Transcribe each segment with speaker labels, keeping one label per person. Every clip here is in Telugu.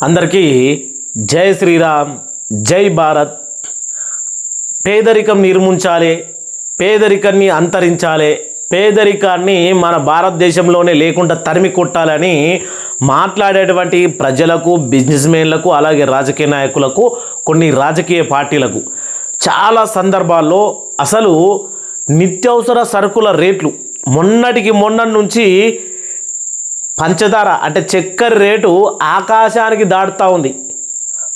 Speaker 1: అందరికీ జై శ్రీరామ్, జై భారత్. పేదరికం నిర్మూలించాలి, పేదరికాన్ని అంతరించాలి, పేదరికాన్ని మన భారతదేశంలోనే లేకుండా తరిమి కొట్టాలని మాట్లాడేటువంటి ప్రజలకు, బిజినెస్ మెన్లకు, అలాగే రాజకీయ నాయకులకు, కొన్ని రాజకీయ పార్టీలకు చాలా సందర్భాల్లో అసలు నిత్యావసర సరుకుల రేట్లు మొన్న నుంచి పంచదార అంటే చక్కెర రేటు ఆకాశానికి దాటుతూ ఉంది.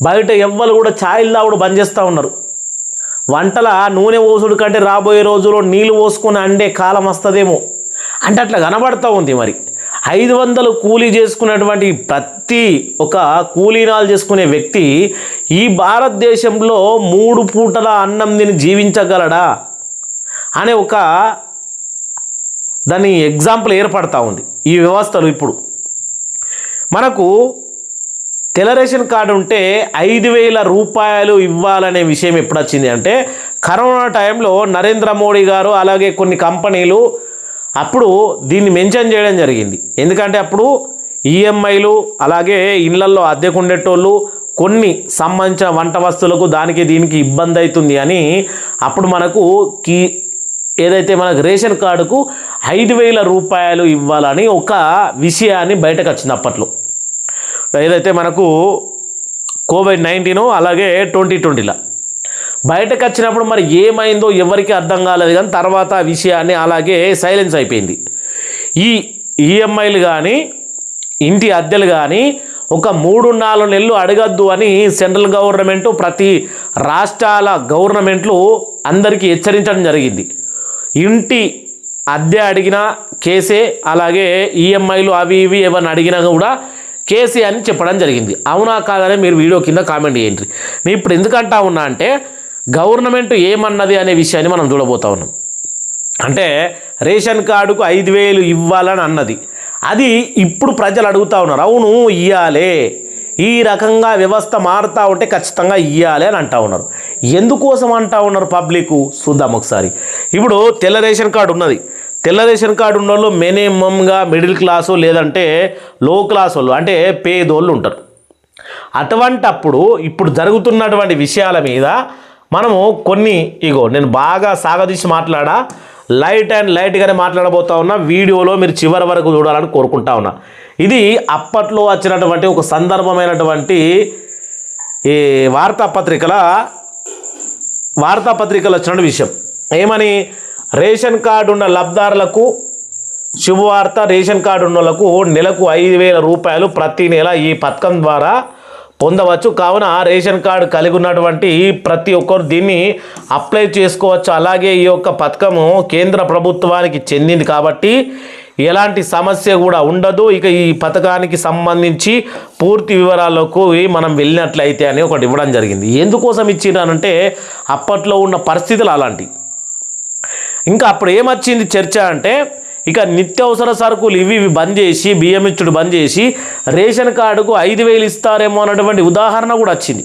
Speaker 1: బయట ఎవ్వరు కూడా ఛాయలు తాగుడు బంద్ చేస్తూ ఉన్నారు. వంటల నూనె పోసుడు కంటే రాబోయే రోజుల్లో నీళ్ళు పోసుకొని అండే కాలం వస్తుందేమో అంటే అట్లా కనబడుతూ ఉంది. మరి 500 కూలీ చేసుకునేటువంటి ప్రతి ఒక కూలీనాలు చేసుకునే వ్యక్తి ఈ భారతదేశంలో 3 పూటల అన్నం తిని జీవించగలడా అనే ఒక దాని ఎగ్జాంపుల్ ఏర్పడతా ఉంది. ఈ వ్యవస్థలు ఇప్పుడు మనకు తెల్ల రేషన్ కార్డు ఉంటే 5,000 రూపాయలు ఇవ్వాలనే విషయం ఎప్పుడు వచ్చింది అంటే కరోనా టైంలో నరేంద్ర మోడీ గారు అలాగే కొన్ని కంపెనీలు అప్పుడు దీన్ని మెన్షన్ చేయడం జరిగింది. ఎందుకంటే అప్పుడు ఈఎంఐలు అలాగే ఇళ్లల్లో అద్దెకు ఉండేటోళ్ళు కొన్ని సంబంధించిన వంట వస్తువులకు దానికి దీనికి ఇబ్బంది అవుతుంది అని అప్పుడు మనకు ఏదైతే మనకు రేషన్ కార్డుకు 5,000 రూపాయలు ఇవ్వాలని ఒక విషయాన్ని బయటకు వచ్చింది. అప్పట్లో ఏదైతే మనకు కోవిడ్-19 అలాగే 2020లో బయటకు వచ్చినప్పుడు మరి ఏమైందో ఎవరికి అర్థం కాలేదు. కానీ తర్వాత ఆ విషయాన్ని అలాగే సైలెన్స్ అయిపోయింది. ఈ ఈఎంఐలు కానీ ఇంటి అద్దెలు కానీ ఒక 3-4 నెలలు అడగద్దు అని సెంట్రల్ గవర్నమెంటు ప్రతి రాష్ట్రాల గవర్నమెంట్లు అందరికీ హెచ్చరించడం జరిగింది. ఇంటి అద్దె అడిగినా కేసే, అలాగే ఈఎంఐలు అవి ఇవి ఏమన్నా అడిగినా కూడా కేసే అని చెప్పడం జరిగింది. అవునా కాదని మీరు వీడియో కింద కామెంట్ చేయండి. నేను ఇప్పుడు ఎందుకంటా ఉన్నా అంటే గవర్నమెంట్ ఏమన్నది అనే విషయాన్ని మనం చూడబోతా ఉన్నాం. అంటే రేషన్ కార్డుకు 5,000 ఇవ్వాలని అన్నది అది ఇప్పుడు ప్రజలు అడుగుతూ ఉన్నారు. అవును ఇవ్వాలే, ఈ రకంగా వ్యవస్థ మారుతూ ఉంటే ఖచ్చితంగా ఇవ్వాలి అని అంటూ ఉన్నారు. ఎందుకోసం అంటూ ఉన్నారు పబ్లిక్ చూద్దాం ఒకసారి. ఇప్పుడు తెల్ల రేషన్ కార్డు ఉన్నది. తెల్ల రేషన్ కార్డు ఉన్న వాళ్ళు మినిమంగా మిడిల్ క్లాసు లేదంటే లో క్లాస్ వాళ్ళు అంటే పేదోళ్ళు ఉంటారు. అటువంటప్పుడు ఇప్పుడు జరుగుతున్నటువంటి విషయాల మీద మనము కొన్ని నేను బాగా సాగదీసి మాట్లాడా లైట్గానే మాట్లాడబోతా ఉన్నా. వీడియోలో మీరు చివరి వరకు చూడాలని కోరుకుంటా ఉన్నా. ఇది అప్పట్లో వచ్చినటువంటి ఒక సందర్భమైనటువంటి ఈ వార్తాపత్రికలో వచ్చిన విషయం ఏమని, రేషన్ కార్డు ఉన్న లబ్ధారులకు శుభవార్త. రేషన్ కార్డు ఉన్న వాళ్ళకు నెలకు 5,000 రూపాయలు ప్రతి నెల ఈ పథకం ద్వారా పొందవచ్చు. కావున రేషన్ కార్డు కలిగి ఉన్నటువంటి ప్రతి ఒక్కరు దీన్ని అప్లై చేసుకోవచ్చు. అలాగే ఈ యొక్క పథకము కేంద్ర ప్రభుత్వానికి చెందింది కాబట్టి ఎలాంటి సమస్య కూడా ఉండదు. ఇక ఈ పథకానికి సంబంధించి పూర్తి వివరాలకు మనం వెళ్ళినట్లయితే అని ఒకటి ఇవ్వడం జరిగింది. ఎందుకోసం ఇచ్చినానంటే అప్పట్లో ఉన్న పరిస్థితులు అలాంటివి. ఇంకా అప్పుడు ఏమొచ్చింది చర్చ అంటే ఇక నిత్యావసర సరుకులు ఇవి బంద్ చేసి బియ్యం ఇచ్చుడు బంద్ చేసి రేషన్ కార్డుకు 5,000 ఇస్తారేమో అన్నటువంటి ఉదాహరణ కూడా వచ్చింది.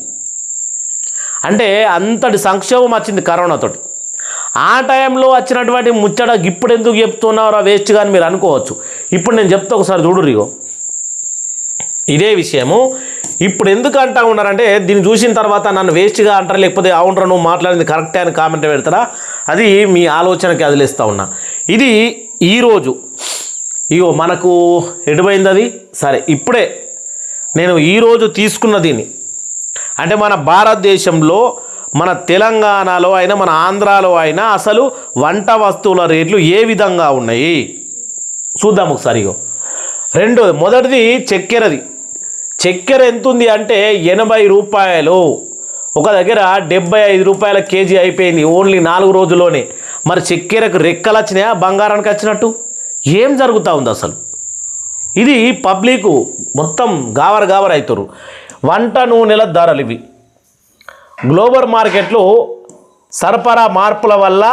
Speaker 1: అంటే అంతటి సంక్షోభం వచ్చింది కరోనాతోటి. ఆ టైంలో వచ్చినటువంటి ముచ్చట ఇప్పుడు ఎందుకు చెప్తున్నారో వేస్ట్ కానీ మీరు అనుకోవచ్చు. ఇప్పుడు నేను చెప్తా ఒకసారి చూడురిగో ఇదే విషయము. ఇప్పుడు ఎందుకు అంటా ఉన్నారంటే దీన్ని చూసిన తర్వాత నన్ను వేస్ట్గా అంటారా లేకపోతే అవునరా నువ్వు మాట్లాడింది కరెక్టే అని కామెంట్ పెడతారా, అది మీ ఆలోచనకి వదిలేస్తూ ఉన్నా. ఇది ఈరోజు మనకు ఎటుపోయింది అది సరే. ఇప్పుడే నేను ఈరోజు తీసుకున్న దీన్ని అంటే మన భారతదేశంలో మన తెలంగాణలో అయినా మన ఆంధ్రాలో అయినా అసలు వంట వస్తువుల రేట్లు ఏ విధంగా ఉన్నాయి చూద్దాం ఒకసారి. మొదటిది చక్కెర ఎంత ఉంది అంటే 80 రూపాయలు. ఒక దగ్గర 75 రూపాయల కేజీ అయిపోయింది ఓన్లీ 4 రోజుల్లోనే. మరి చక్కెరకు రెక్కలు వచ్చినాయా బంగారానికి వచ్చినట్టు? ఏం జరుగుతూ ఉంది అసలు? ఇది పబ్లిక్ మొత్తం గావర్ అవుతారు. వంట నూనెల ధరలు ఇవి గ్లోబల్ మార్కెట్లో సరఫరా మార్పుల వల్ల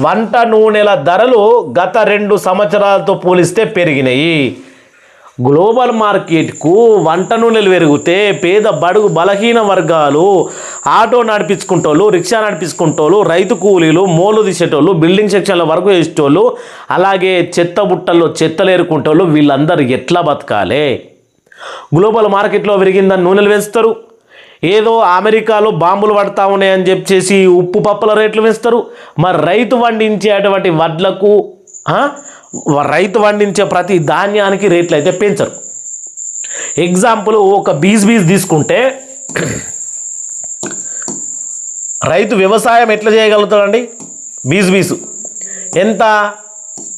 Speaker 1: వంట నూనెల ధరలు గత 2 సంవత్సరాలతో పోలిస్తే పెరిగినాయి. గ్లోబల్ మార్కెట్కు వంట నూనెలు పెరిగితే పేద బడుగు బలహీన వర్గాలు, ఆటో నడిపించుకుంటోళ్ళు, రిక్షా నడిపించుకుంటోళ్ళు, రైతు కూలీలు, మోలు తీసేటోళ్ళు, బిల్డింగ్ సెక్షన్ల వరకు వేసేటోళ్ళు, అలాగే చెత్త బుట్టల్లో చెత్తలు ఏరుకుంటోళ్ళు వీళ్ళందరూ ఎట్లా బతకాలి? గ్లోబల్ మార్కెట్లో పెరిగిందని నూనెలు పెంచుతారు, ఏదో అమెరికాలో బాంబులు పడతా ఉన్నాయని చెప్పేసి ఉప్పు పప్పుల రేట్లు పెంచుతారు. మరి రైతు పండించేటువంటి వడ్లకు రైతు పండించే ప్రతి ధాన్యానికి రేట్లు అయితే పెంచరు. ఎగ్జాంపుల్ ఒక బీజ్ తీసుకుంటే రైతు వ్యవసాయం ఎట్లా చేయగలుగుతాడండి? బీజు ఎంత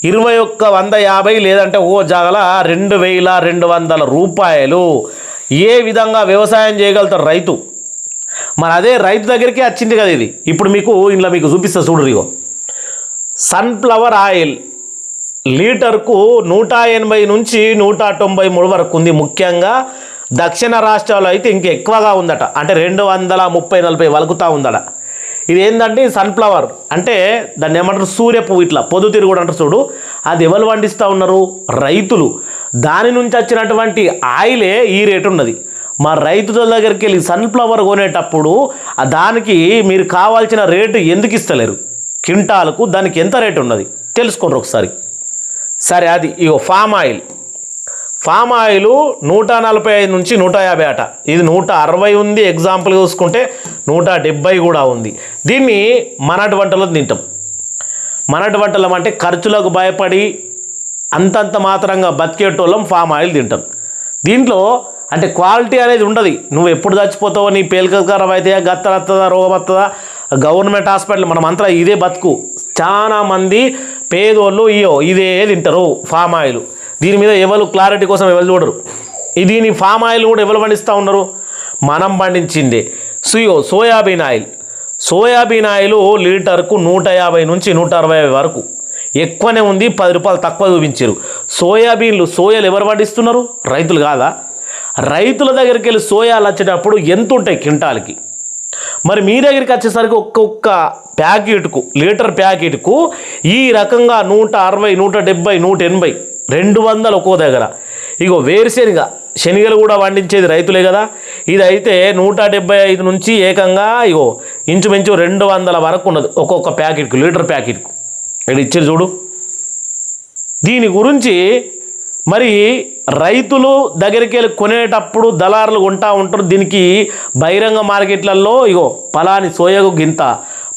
Speaker 1: 2150 లేదంటే ఓ జాగల 2200 రూపాయలు ఏ విధంగా వ్యవసాయం చేయగలుగుతారు రైతు? మరి అదే రైతు దగ్గరికి వచ్చింది కదా ఇది. ఇప్పుడు మీకు ఇంట్లో మీకు చూపిస్తా చూడు. ఇగో సన్ఫ్లవర్ ఆయిల్ లీటర్కు 180 నుంచి 193 వరకు ఉంది. ముఖ్యంగా దక్షిణ రాష్ట్రాల్లో అయితే ఇంక ఎక్కువగా ఉందట, అంటే 230-40 వలుకుతా ఉందట. ఇది ఏంటంటే సన్ఫ్లవర్ అంటే దాన్ని ఏమంటారు, సూర్య పువ్వు, ఇట్లా పొద్దుతిరుగుడు అంటారు చూడు. అది ఎవరు పండిస్తూ ఉన్నారు? రైతులు. దాని నుంచి వచ్చినటువంటి ఆయిలే ఈ రేటు ఉన్నది. మా రైతుల దగ్గరికి వెళ్ళి సన్ఫ్లవర్ కొనేటప్పుడు దానికి మీరు కావాల్సిన రేటు ఎందుకు ఇస్తలేరు? క్వింటాలకు దానికి ఎంత రేటు ఉన్నది తెలుసుకోండి ఒకసారి. సరే, అది ఇగో ఫామ్ ఆయిల్ 145 నుంచి 150 అట. ఇది 160 ఉంది. ఎగ్జాంపుల్ చూసుకుంటే 170 కూడా ఉంది. దీన్ని మనటి వంటలో తింటాం. మనటి వంటలం అంటే ఖర్చులకు భయపడి అంతంత మాత్రంగా బతికేటోళ్ళం ఫామ్ ఆయిల్ తింటాం. దీంట్లో అంటే క్వాలిటీ అనేది ఉండదు. నువ్వు ఎప్పుడు చచ్చిపోతావో, నీ పేలికరం అయితే గత్తర వస్తుందా, రోగం వస్తుందా, గవర్నమెంట్ హాస్పిటల్ మనం అంతా ఇదే బతుకు. చాలామంది పేదోళ్ళు ఇదే తింటారు ఫామ్ ఆయిల్. దీని మీద ఎవరు క్లారిటీ కోసం ఎవరు చూడరు. దీని ఫామ్ ఆయిల్ కూడా ఎవరు పండిస్తూ ఉన్నారు? మనం పండించిందే. సోయాబీన్ ఆయిల్ లీటర్కు 150 నుంచి 160 వరకు ఎక్కువనే ఉంది. 10 రూపాయలు తక్కువ చూపించారు. సోయాలు ఎవరు పండిస్తున్నారు? రైతులు కాదా? రైతుల దగ్గరికి వెళ్ళి సోయాలు వచ్చేటప్పుడు ఎంత ఉంటాయి క్వింటాల్కి? మరి మీ దగ్గరికి వచ్చేసరికి ఒక్కొక్క ప్యాకెట్కు, లీటర్ ప్యాకెట్కు ఈ రకంగా 160, 170, 180, 200 ఒక్కో దగ్గర. ఇగో శనగలు కూడా పండించేది రైతులే కదా. ఇదైతే 175 నుంచి ఏకంగా ఇంచుమించు 200 వరకు ఉన్నది ఒక్కొక్క ప్యాకెట్కు, లీటర్ ప్యాకెట్కు. ఇక్కడ ఇచ్చేది చూడు. దీని గురించి మరి రైతులు దగ్గరికి వెళ్ళి కొనేటప్పుడు దళారులు కొంటా ఉంటారు. దీనికి బహిరంగ మార్కెట్లలో పలాని సోయకు గింత,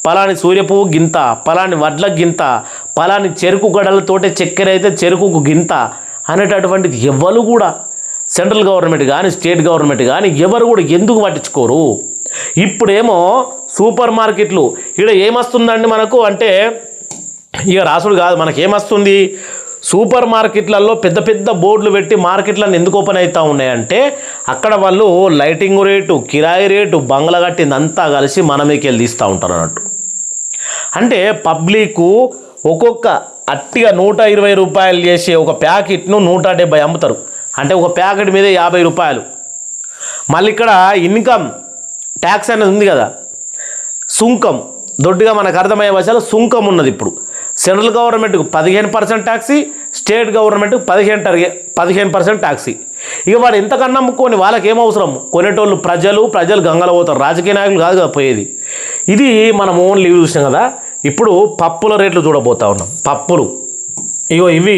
Speaker 1: పలాని సూర్యపువ్వు గింత, పలాని వడ్లకు గింత, పలాని చెరుకు గడలతోటే చక్కెర అయితే చెరుకుకు గింత అనేటటువంటిది ఎవరు కూడా, సెంట్రల్ గవర్నమెంట్ కానీ స్టేట్ గవర్నమెంట్ కానీ ఎవరు కూడా ఎందుకు పట్టించుకోరు? ఇప్పుడేమో సూపర్ మార్కెట్లు ఇక్కడ ఏమొస్తుందండి మనకు అంటే, రాసుడు కాదు మనకేమొస్తుంది, సూపర్ మార్కెట్లలో పెద్ద పెద్ద బోర్డులు పెట్టి మార్కెట్లను ఎందుకు ఓపెన్ అవుతూ ఉన్నాయంటే, అక్కడ వాళ్ళు లైటింగ్ రేటు, కిరాయి రేటు, బంగ్లా కట్టిందంతా కలిసి మనమేకి వెళ్ళి తీస్తూ ఉంటారు అన్నట్టు. అంటే పబ్లిక్ ఒక్కొక్క అట్టిగా 120 రూపాయలు చేసే ఒక ప్యాకెట్ను 170 అమ్ముతారు. అంటే ఒక ప్యాకెట్ మీద 50 రూపాయలు. మళ్ళీ ఇక్కడ ఇన్కమ్ ట్యాక్స్ అనేది ఉంది కదా, సుంకం, దొడ్డుగా మనకు అర్థమయ్యే భాషలో సుంకం ఉన్నది. ఇప్పుడు సెంట్రల్ గవర్నమెంట్కు 15% ట్యాక్సీ, స్టేట్ గవర్నమెంట్కు 15% ట్యాక్సీ. ఇక వాడు ఎంతకన్నా అమ్ముకొని వాళ్ళకి ఏమవసరం? కొనేటోళ్ళు ప్రజలు గంగలో పోతారు. రాజకీయ నాయకులు కాదు కదా పోయేది. ఇది మనం ఓన్లీ చూసినాం కదా. ఇప్పుడు పప్పుల రేట్లు చూడబోతా ఉన్నాం. పప్పులు ఇవి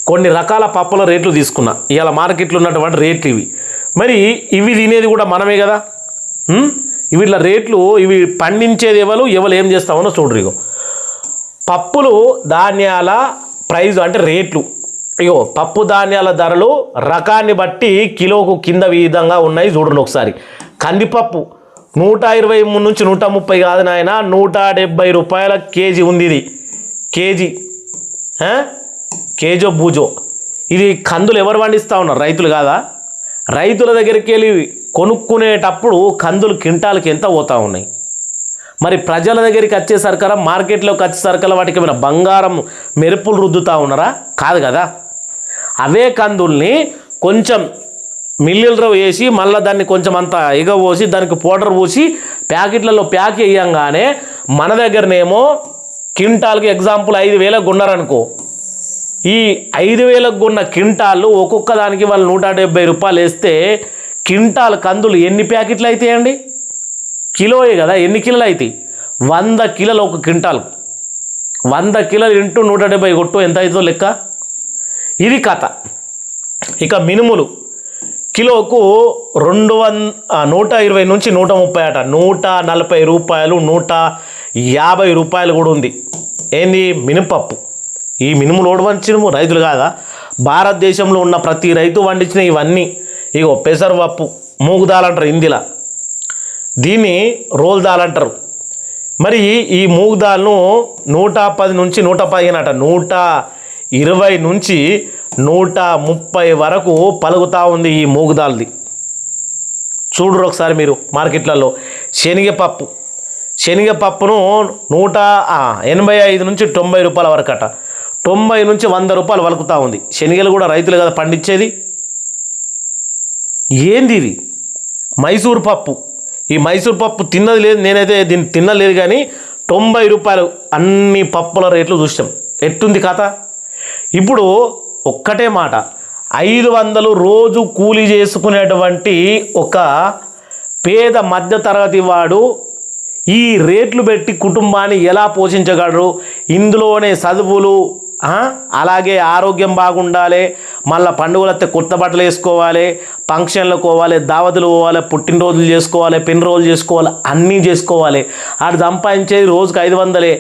Speaker 1: కొన్ని రకాల పప్పుల రేట్లు తీసుకున్నా. ఇవాళ మార్కెట్లో ఉన్నటువంటి రేట్లు ఇవి. మరి ఇవి తినేది కూడా మనమే కదా. వీళ్ళ రేట్లు, ఇవి పండించేది ఎవరు ఏం చేస్తామో చూడరు. పప్పులు ధాన్యాల ప్రైజ్ అంటే రేట్లు. పప్పు ధాన్యాల ధరలు రకాన్ని బట్టి కిలోకు కింద విధంగా ఉన్నాయి చూడండి ఒకసారి. కందిపప్పు 123 నుంచి 130 కాదు నాయన, 170 రూపాయల కేజీ ఉంది. ఇది కేజో బూజో. ఇది కందులు ఎవరు పండిస్తూ ఉన్నారు? రైతులు కాదా? రైతుల దగ్గరికి వెళ్ళి కొనుక్కునేటప్పుడు కందులు క్వింటాల్కి ఎంత పోతూ ఉన్నాయి? మరి ప్రజల దగ్గరికి వచ్చేసరికల్లా, మార్కెట్లోకి వచ్చేసరికల్లా వాటికి ఏమైనా బంగారం మెరుపులు రుద్దుతూ ఉన్నారా? కాదు కదా. అవే కందుల్ని కొంచెం మిల్లులో వేసి మళ్ళీ దాన్ని కొంచెం అంత ఎగపోసి దానికి పౌడర్ పోసి ప్యాకెట్లలో ప్యాక్ వేయంగానే మన దగ్గరనేమో క్వింటాల్కి ఎగ్జాంపుల్ 5,000 కొన్నారనుకో. ఈ 5,000 కొన్న క్వింటాళ్ళు ఒక్కొక్క దానికి వాళ్ళు 170 రూపాయలు వేస్తే క్వింటాల్ కందులు ఎన్ని ప్యాకెట్లు అవుతాయండి? కిలోయే కదా. ఎన్ని కిలోలు అవుతాయి? 100 కిలోలు ఒక క్వింటాల్. 100 కిలోలు ఇంటూ 170 కొట్టు ఎంత అవుతుందో లెక్క. ఇది కథ. ఇక మినుములు కిలోకు 120 నుంచి 130 అట, 140 రూపాయలు, 150 రూపాయలు కూడా ఉంది. ఏంది? మినపప్పు. ఈ మినుములు ఓడవంచిన రైతులు కాదా? భారతదేశంలో ఉన్న ప్రతి రైతు పండించిన ఇవన్నీ. ఇగో పెసరపప్పు, మూగుదాల్ అంటారు హిందీలో, దీన్ని రోల్ దాల్ అంటారు. మరి ఈ మూగుదాల్ను 110 నుంచి 115 అట, 120 నుంచి 130 వరకు పలుకుతూ ఉంది ఈ మూగుదాల్ది. చూడరు ఒకసారి మీరు మార్కెట్లలో. శనగపప్పును 185 నుంచి 90 రూపాయల వరకు అట, 90 నుంచి 100 రూపాయలు పలుకుతూ ఉంది. శనగలు కూడా రైతులు కదా పండించేది. ఏంది ఇది? మైసూర్ పప్పు. ఈ మైసూర్ పప్పు తిన్నది లేదు, నేనైతే దీన్ని తినలేదు, కానీ 90 రూపాయలు. అన్ని పప్పుల రేట్లు చూసాం. ఎట్టుంది కథ? ఇప్పుడు ఒక్కటే మాట, 500 రోజు కూలీ చేసుకునేటువంటి ఒక పేద మధ్యతరగతి వాడు ఈ రేట్లు పెట్టి కుటుంబాన్ని ఎలా పోషించగలరు? ఇందులోనే చదువులు, అలాగే ఆరోగ్యం బాగుండాలి, మళ్ళీ పండుగలు వస్తే కొత్త బట్టలు వేసుకోవాలి, ఫంక్షన్లకు పోవాలి, దావతులు పోవాలి, పుట్టినరోజులు చేసుకోవాలి, పెళ్లి రోజులు చేసుకోవాలి, అన్నీ చేసుకోవాలి. ఆడు సంపాదించేది రోజుకు 500.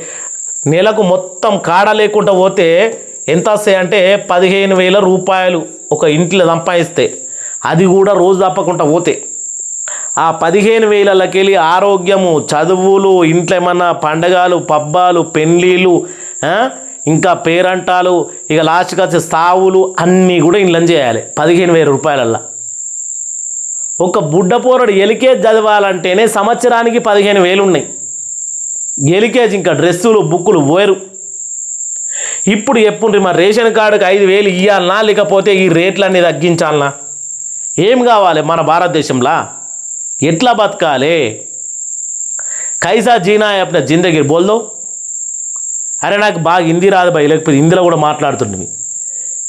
Speaker 1: నెలకు మొత్తం కాడ లేకుండా పోతే ఎంత వస్తాయి అంటే 15,000 రూపాయలు ఒక ఇంట్లో సంపాదిస్తే, అది కూడా రోజు తప్పకుండా పోతే. ఆ 15,000లకి వెళ్ళి ఆరోగ్యము, చదువులు, ఇంట్లో ఏమన్నా పండగలు, పబ్బాలు, పెళ్ళిళ్ళు, ఇంకా పేరంటాలు, ఇక లాస్ట్కి వచ్చే సావులు అన్నీ కూడా ఇంట్లో చేయాలి 15,000 రూపాయలల్లో. ఒక బుడ్డపోరడు ఎల్కేజీ చదవాలంటేనే సంవత్సరానికి 15,000 ఉన్నాయి. ఎల్కేజీ ఇంకా డ్రెస్సులు, బుక్కులు పోయరు. ఇప్పుడు ఎప్పుడు మరి రేషన్ కార్డుకి 5,000 ఇవ్వాలనా, లేకపోతే ఈ రేట్లన్నీ తగ్గించాలనా? ఏం కావాలి మన భారతదేశంలో? ఎట్లా బతకాలి? కైసా జీనా అప్న జిందగీ బోల్దో. అరే నాకు బాగా హిందీ రాదు భయ్, లేకపోతే హిందీలో కూడా మాట్లాడుతుండే.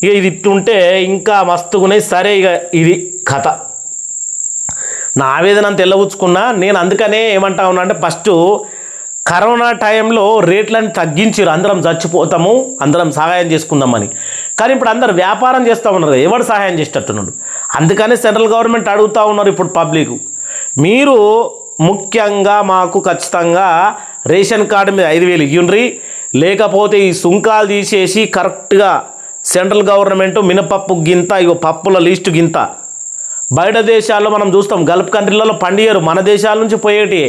Speaker 1: ఇక ఇది ఇట్టుంటే ఇంకా మస్తుగున్నాయి. సరే, ఇక ఇది కథ. నా ఆవేదన అంత ఎల్లవుచ్చుకున్నా. నేను అందుకనే ఏమంటా ఉన్నా అంటే, ఫస్ట్ కరోనా టైంలో రేట్లను తగ్గించారు, అందరం చచ్చిపోతాము, అందరం సహాయం చేసుకుందామని. కానీ ఇప్పుడు అందరు వ్యాపారం చేస్తూ ఉన్నారు, ఎవడు సహాయం చేసేటట్టున్నాడు. అందుకనే సెంట్రల్ గవర్నమెంట్ అడుగుతూ ఉన్నారు ఇప్పుడు పబ్లిక్, మీరు ముఖ్యంగా మాకు ఖచ్చితంగా రేషన్ కార్డు మీద 5,000 ఇయ్యండ్రి, లేకపోతే ఈ సుంకాలు తీసేసి కరెక్ట్గా సెంట్రల్ గవర్నమెంట్ మినపప్పు గింత, ఇగో పప్పుల లిస్టు గింత. బయట దేశాల్లో మనం చూస్తాం, గల్ఫ్ కంట్రీలలో పండియరు, మన దేశాల నుంచి పోయేటి.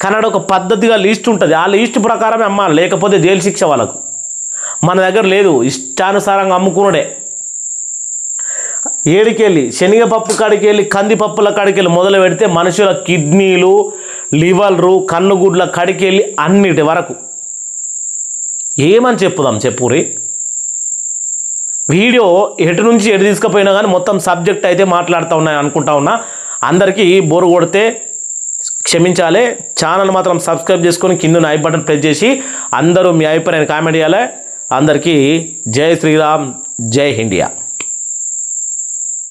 Speaker 1: కన్నడ ఒక పద్ధతిగా లిస్ట్ ఉంటుంది, ఆ లిస్ట్ ప్రకారమే అమ్మాలి, లేకపోతే జైలు శిక్ష వాళ్ళకు. మన దగ్గర లేదు, ఇష్టానుసారంగా అమ్ముకున్నాడే. ఏడికెళ్ళి శనగపప్పు కాడికెళ్ళి, కందిపప్పుల కాడికెళ్ళి మొదలు పెడితే మనుషుల కిడ్నీలు, లివర్లు, కన్నుగుడ్ల కాడికెళ్ళి అన్నిటి వరకు ఏమని చెప్పుదాం చెప్పురి. వీడియో ఎటు నుంచి ఎటు తీసుకుపోయినా కానీ మొత్తం సబ్జెక్ట్ అయితే మాట్లాడుతూ ఉన్నాయి అనుకుంటా ఉన్నా. అందరికీ బోరు కొడితే క్షమించాలి. ఛానల్ మాత్రం సబ్స్క్రైబ్ చేసుకొని కింద ఐ బటన్ ప్రెస్ చేసి అందరూ మీ అభిప్రాయాన్ని కామెంట్ చేయాలి. అందరికీ జై శ్రీరామ్, జై ఇండియా.